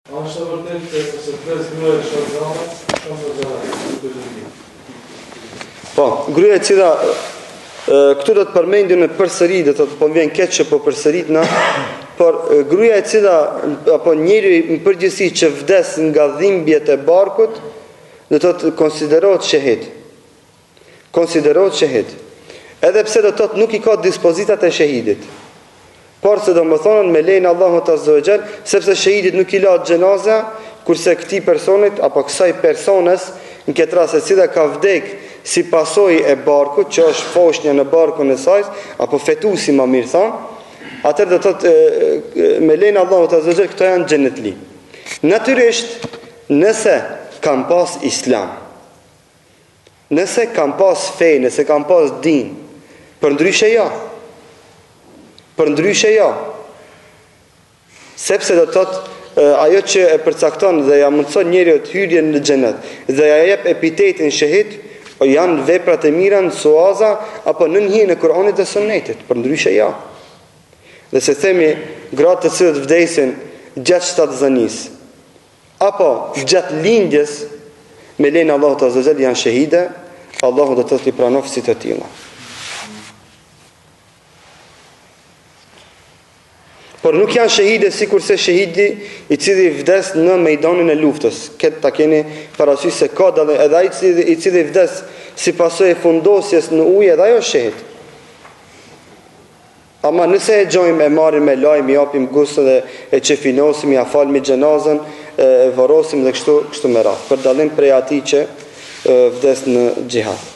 A është të vërtet se 5 gruaja shazame, shumë të zara. Po, gruaja e cila këtu do të përmendim në përsëri, do të po vjen keq që po përsëritna, por gruaja e cila apo njeriu në përgjithësi që vdes nga dhimbjet e barkut, do të konsiderohet shahid. Konsiderohet shahid. Edhe pse do të thotë nuk i ka dispozitat e shahidit. Por se do më thonë me lejnë Allahut Azza wa Jall, sepse shahidit nuk i lahet xhenaza, kurse këtij personit apo kësaj persones në këtë rast e cila ka vdek si pasojë e barkut, që është foshnja në barkun e saj, apo fetusi më mirë thon, atëherë do thotë me lejnë Allahut Azza wa Jall këto janë xhenetli. Natyrisht, nëse kam pas islam, nëse kam pas fe, nëse kam pas din, për ndryshe ja. Për ndryshe ja. Sepse do të thotë ajo që e përcakton dhe ja mundson njeriu të hyrjen në xhenet dhe ja jep epitetin shahid, janë veprat e mira në suaza apo në hijen e Kuranit dhe Sunetit, për ndryshe ja. Dhe se themi gratë të cilët vdesin gjatë shtatëzanisë apo gjatë lindjes, me lejnë Allahut Azza wa Jall janë shahide, Allahu do të t'i pranojë si të tilla. Por nuk janë shahide sikurse shahidi i cili vdes në mejdanin e luftës. Këtë ta keni parasysh se ka edhe ai i cili vdes si pasojë e fundosjes në ujë, edhe ajo është shahid. Ama nëse e gjojmë, e marrim me lajm, i japim gust dhe e çefinosim, ja falmi xhenazën, e varrosim dhe kështu me radhë, për dallim prej atij që vdes në xhihad.